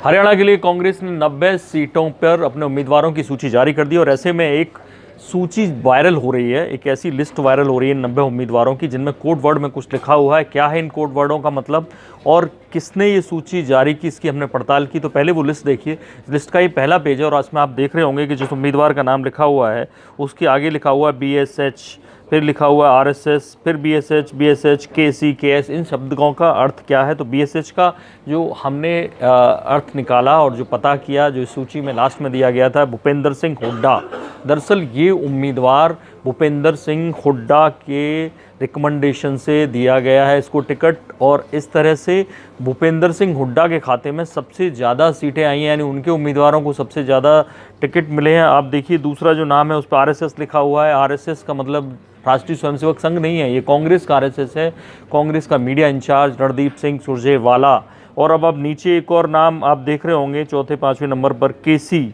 हरियाणा के लिए कांग्रेस ने 90 सीटों पर अपने उम्मीदवारों की सूची जारी कर दी और ऐसे में एक सूची वायरल हो रही है, एक ऐसी लिस्ट वायरल हो रही है 90 उम्मीदवारों की जिनमें कोड वर्ड में कुछ लिखा हुआ है। क्या है इन कोड वर्डों का मतलब और किसने ये सूची जारी की, इसकी हमने पड़ताल की। तो पहले वो लिस्ट देखिए। लिस्ट का ये पहला पेज है और इसमें आप देख रहे होंगे कि जिस उम्मीदवार का नाम लिखा हुआ है उसके आगे लिखा हुआ है BSH, फिर लिखा हुआ है RSS, फिर BSH, KC, KS। इन शब्दों का अर्थ क्या है? तो BSH का जो हमने अर्थ निकाला और जो पता किया, जो सूची में लास्ट में दिया गया था, भूपेंद्र सिंह हुड्डा। दरअसल ये उम्मीदवार भूपेंद्र सिंह हुड्डा के रिकमेंडेशन से दिया गया है इसको टिकट, और इस तरह से भूपेंद्र सिंह हुड्डा के खाते में सबसे ज़्यादा सीटें आई हैं, यानी उनके उम्मीदवारों को सबसे ज़्यादा टिकट मिले हैं। आप देखिए दूसरा जो नाम है उस पर RSS लिखा हुआ है। RSS का मतलब राष्ट्रीय स्वयंसेवक संघ नहीं है, ये कांग्रेस का RSS है। कांग्रेस का मीडिया इंचार्ज रणदीप सिंह सुरजेवाला। और अब नीचे एक और नाम आप देख रहे होंगे चौथे पाँचवें नंबर पर केसी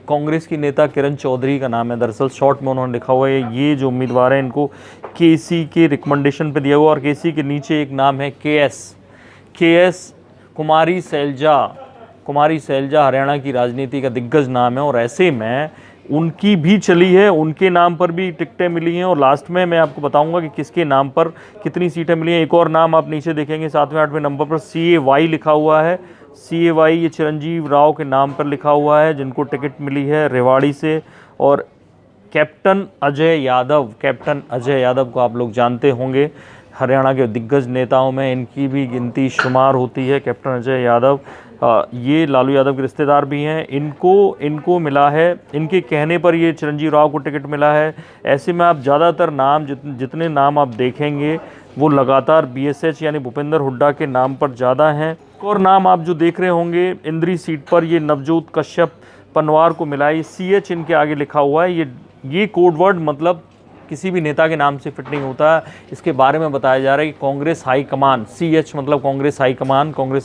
कांग्रेस की नेता किरण चौधरी का नाम है। दरअसल शॉर्ट में उन्होंने लिखा हुआ है। ये जो उम्मीदवार हैं इनको केसी के रिकमेंडेशन पे दिया हुआ। और केसी के नीचे एक नाम है KS कुमारी सैलजा हरियाणा की राजनीति का दिग्गज नाम है और ऐसे में उनकी भी चली है, उनके नाम पर भी टिकटें मिली हैं। और लास्ट में मैं आपको बताऊंगा कि किसके नाम पर कितनी सीटें मिली हैं। एक और नाम आप नीचे देखेंगे 7वें 8वें नंबर पर CAY लिखा हुआ है। CAY ये चिरंजीव राव के नाम पर लिखा हुआ है जिनको टिकट मिली है रेवाड़ी से। और कैप्टन अजय यादव को आप लोग जानते होंगे, हरियाणा के दिग्गज नेताओं में इनकी भी गिनती शुमार होती है। कैप्टन अजय यादव ये लालू यादव के रिश्तेदार भी हैं। इनको मिला है, इनके कहने पर ये चिरंजीव राव को टिकट मिला है। ऐसे में आप ज़्यादातर नाम जितने नाम आप देखेंगे वो लगातार BSH यानी भूपेंद्र हुड्डा के नाम पर ज़्यादा हैं। और नाम आप जो देख रहे होंगे इंद्री सीट पर ये नवजोत कश्यप पनवार को मिला है। CH इनके आगे लिखा हुआ है। ये कोड वर्ड मतलब किसी भी नेता के नाम से फिट नहीं होता। इसके बारे में बताया जा रहा है कि कांग्रेस हाईकमान, CH मतलब कांग्रेस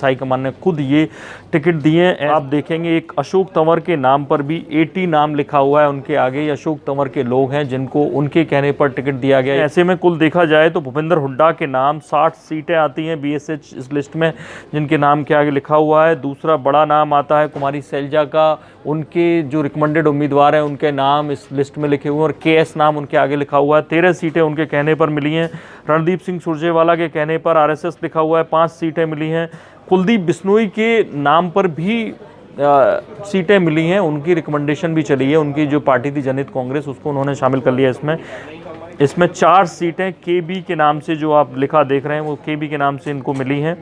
हाईकमान ने खुद ये टिकट दिए हैं। आप देखेंगे एक अशोक तंवर के नाम पर भी 80 नाम लिखा हुआ है उनके आगे। ये अशोक तंवर के लोग हैं जिनको उनके कहने पर टिकट दिया गया है। ऐसे में कुल देखा जाए तो भूपेंद्र हुड्डा के नाम 60 सीटें आती हैं BSH इस लिस्ट में जिनके नाम के आगे लिखा हुआ है। दूसरा बड़ा नाम आता है कुमारी सैलजा का, उनके जो रिकमेंडेड उम्मीदवार हैं उनके नाम इस लिस्ट में लिखे हुए हैं। और KS नाम उनके आगे लिखा हुआ है। 13 सीटें उनके कहने पर मिली हैं। रणदीप सिंह सुरजेवाला के कहने पर RSS लिखा हुआ है, 5 सीटें मिली हैं। कुलदीप बिश्नोई के नाम पर भी सीटें मिली हैं, उनकी रिकमेंडेशन भी चली है। उनकी जो पार्टी थी जनहित कांग्रेस, उसको उन्होंने शामिल कर लिया इसमें 4 सीटें KB के नाम से जो आप लिखा देख रहे हैं वो KB के नाम से इनको मिली हैं।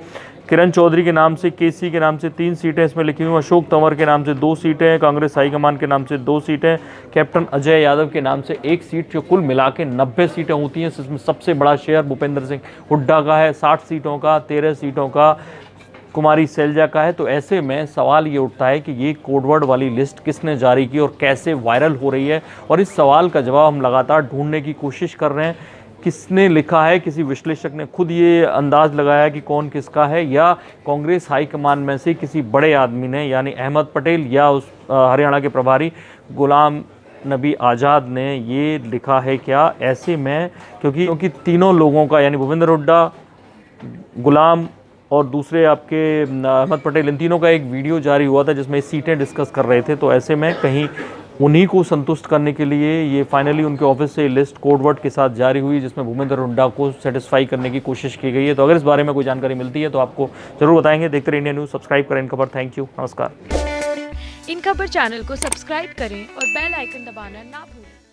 किरण चौधरी के नाम से, KC के नाम से 3 सीटें इसमें लिखी हुई। अशोक तंवर के नाम से 2 सीटें, कांग्रेस हाईकमान के नाम से 2 सीटें, कैप्टन अजय यादव के नाम से 1 सीट, जो कुल मिला के 90 सीटें होती हैं। इसमें सबसे बड़ा शेयर भूपेंद्र सिंह हुड्डा का है 60 सीटों का, 13 सीटों का कुमारी सैलजा का है। तो ऐसे में सवाल ये उठता है कि ये कोडवर्ड वाली लिस्ट किसने जारी की और कैसे वायरल हो रही है, और इस सवाल का जवाब हम लगातार ढूंढने की कोशिश कर रहे हैं। किसने लिखा है? किसी विश्लेषक ने खुद ये अंदाज लगाया कि कौन किसका है, या कांग्रेस हाईकमान में से किसी बड़े आदमी ने, यानी अहमद पटेल या उस हरियाणा के प्रभारी गुलाम नबी आज़ाद ने ये लिखा है क्या? ऐसे में क्योंकि तीनों लोगों का, यानी भूपेंद्र हुड्डा, गुलाम और दूसरे आपके अहमद पटेल, इन तीनों का एक वीडियो जारी हुआ था जिसमें सीटें डिस्कस कर रहे थे। तो ऐसे में कहीं उन्हीं को संतुष्ट करने के लिए ये फाइनली उनके ऑफिस से लिस्ट कोडवर्ड के साथ जारी हुई जिसमें भूपेंद्र हुड्डा को सेटिस्फाई करने की कोशिश की गई है। तो अगर इस बारे में कोई जानकारी मिलती है तो आपको जरूर बताएंगे। देखते रहिए इंडिया न्यूज़, सब्सक्राइब करें इन खबर। थैंक यू, नमस्कार। इन खबर चैनल को सब्सक्राइब करें और बेल आइकन दबाना ना भूलें।